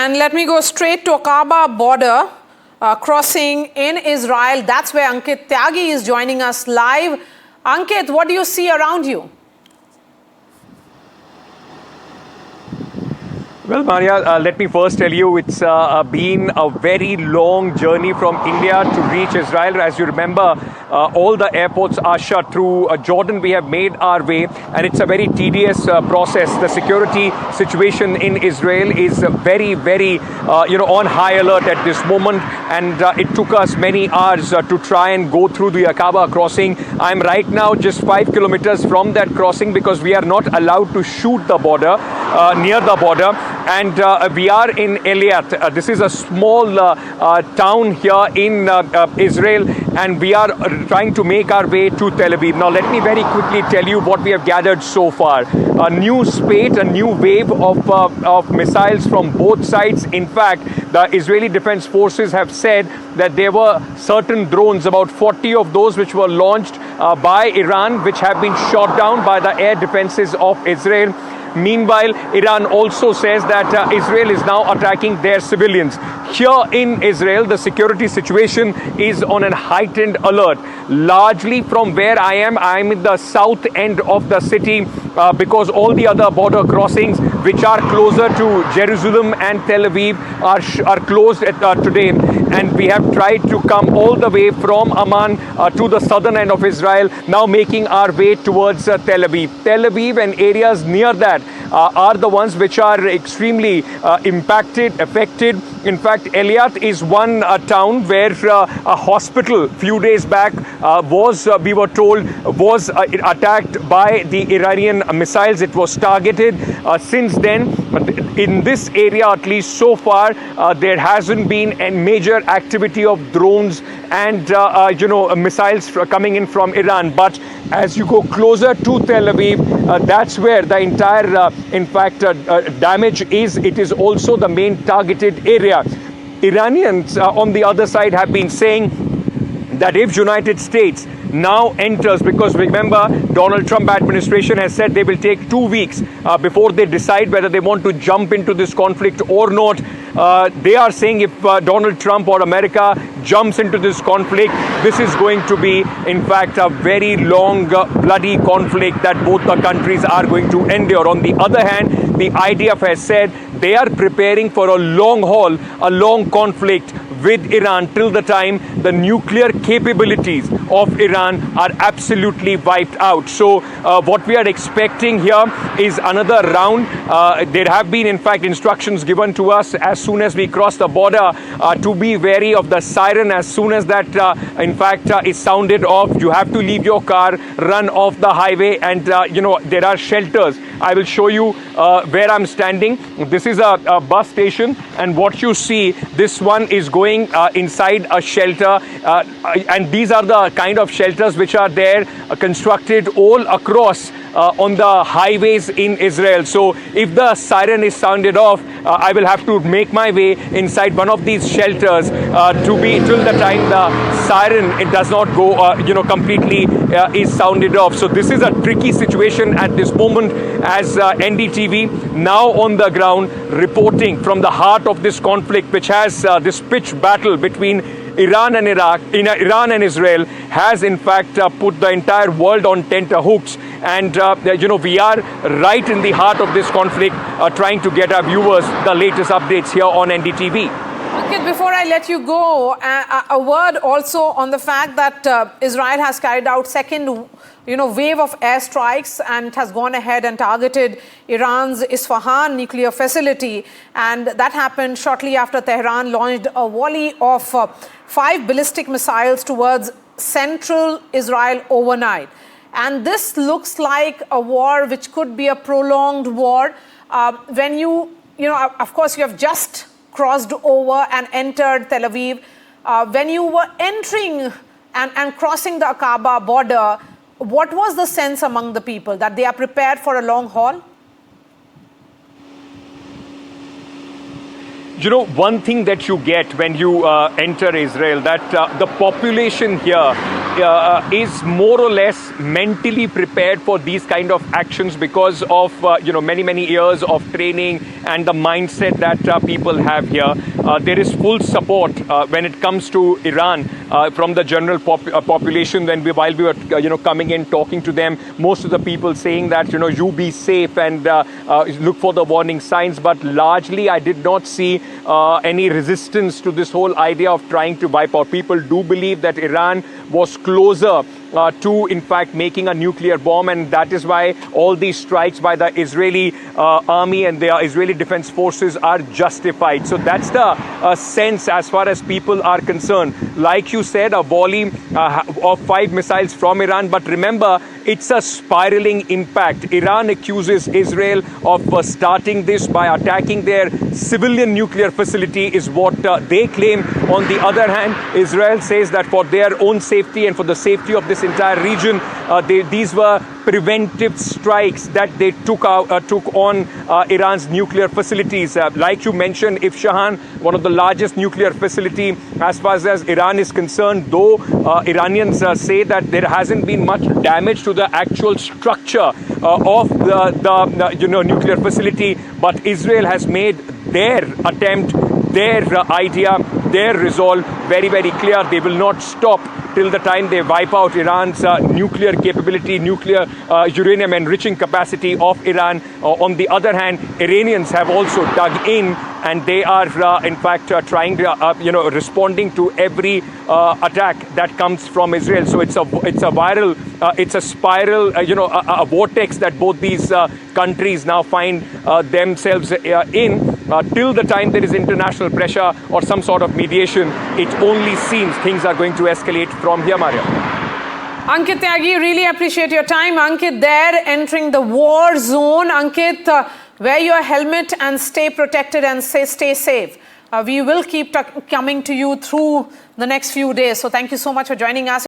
And let me go straight to Aqaba border crossing in Israel. That's where Ankit Tyagi is joining us live. Ankit, what do you see around you? Well, Maria, let me first tell you it's been a very long journey from India to reach Israel. As you remember, all the airports are shut. Through Jordan, we have made our way, and it's a very tedious process. The security situation in Israel is very, very, on high alert at this moment, and it took us many hours to try and go through the Aqaba crossing. I'm right now just 5 kilometers from that crossing because we are not allowed to shoot the border, near the border. And we are in Eilat. This is a small town here in Israel, and we are trying to make our way to Tel Aviv. Now, let me very quickly tell you what we have gathered so far. A new spate, a new wave of missiles from both sides. In fact, the Israeli Defense Forces have said that there were certain drones, about 40 of those, which were launched by Iran, which have been shot down by the air defenses of Israel. Meanwhile, Iran also says that Israel is now attacking their civilians. Here in Israel, the security situation is on a heightened alert. Largely from where I am in the south end of the city because all the other border crossings, which are closer to Jerusalem and Tel Aviv, are closed today. And we have tried to come all the way from Amman to the southern end of Israel, now making our way towards Tel Aviv. Tel Aviv and areas near that are the ones which are extremely affected. In fact, Eilat is one town where a hospital few days back we were told, was attacked by the Iranian missiles. It was targeted. Since then, in this area, at least so far, there hasn't been a major activity of drones and missiles coming in from Iran. But as you go closer to Tel Aviv, that's where the entire damage is. It is also the main targeted area. Iranians on the other side have been saying that if United States now enters, because remember, Donald Trump administration has said they will take 2 weeks before they decide whether they want to jump into this conflict or not. They are saying if Donald Trump or America jumps into this conflict, this is going to be, in fact, a very long, bloody conflict that both the countries are going to endure. On the other hand, the IDF has said they are preparing for a long haul, a long conflict with Iran till the time the nuclear capabilities of Iran are absolutely wiped out. So what we are expecting here is another round. There have been, in fact, instructions given to us as soon as we cross the border to be wary of the siren. As soon as that, is sounded off, you have to leave your car, run off the highway, and, there are shelters. I will show you where I'm standing. This is a bus station, and what you see, this one is going inside a shelter, and these are the kind of shelters which are there constructed all across on the highways in Israel. So if the siren is sounded off, I will have to make my way inside one of these shelters to be till the time the siren it does not go completely is sounded off. So this is a tricky situation at this moment, as NDTV now on the ground reporting from the heart of this conflict, which has this pitched battle between Iran and Iran and Israel has in fact put the entire world on tenterhooks. And we are right in the heart of this conflict, trying to get our viewers the latest updates here on NDTV. Ankit, before I let you go, a word also on the fact that Israel has carried out second wave of airstrikes and has gone ahead and targeted Iran's Isfahan nuclear facility. And that happened shortly after Tehran launched a volley of 5 ballistic missiles towards central Israel overnight. And this looks like a war which could be a prolonged war. When of course, you have just crossed over and entered Tel Aviv. When you were entering and crossing the Aqaba border, what was the sense among the people, that they are prepared for a long haul? One thing that you get when you enter Israel, that the population here is more or less mentally prepared for these kind of actions because of many years of training and the mindset that people have here. There is full support when it comes to Iran from the general population. While we were coming in talking to them, most of the people saying that you be safe and look for the warning signs. But largely, I did not see any resistance to this whole idea of trying to wipe out. People do believe that Iran was closer to, in fact, making a nuclear bomb, and that is why all these strikes by the Israeli army and the Israeli defense forces are justified. So that's the sense as far as people are concerned. Like you said, a volley of 5 missiles from Iran, but remember, it's a spiraling impact. Iran accuses Israel of starting this by attacking their civilian nuclear facility, is what they claim. On the other hand, Israel says that for their own safety and for the safety of this entire region, these were preventive strikes that they took on Iran's nuclear facilities. Like you mentioned, Ifshahan, one of the largest nuclear facility as far as Iran is concerned, though Iranians say that there hasn't been much damage to the actual structure of the nuclear facility, but Israel has made their attempt, their idea, their resolve very clear. They will not stop till the time they wipe out Iran's nuclear capability, nuclear uranium enriching capacity of Iran. On the other hand, Iranians have also dug in, and they are in fact trying to responding to every attack that comes from Israel. So it's a viral, it's a spiral, a vortex that both these countries now find themselves in. Till the time there is international pressure or some sort of mediation, it only seems things are going to escalate from here, Maria. Ankit Tyagi, really appreciate your time. Ankit there, entering the war zone. Ankit, wear your helmet and stay protected and stay safe. We will keep coming to you through the next few days. So thank you so much for joining us.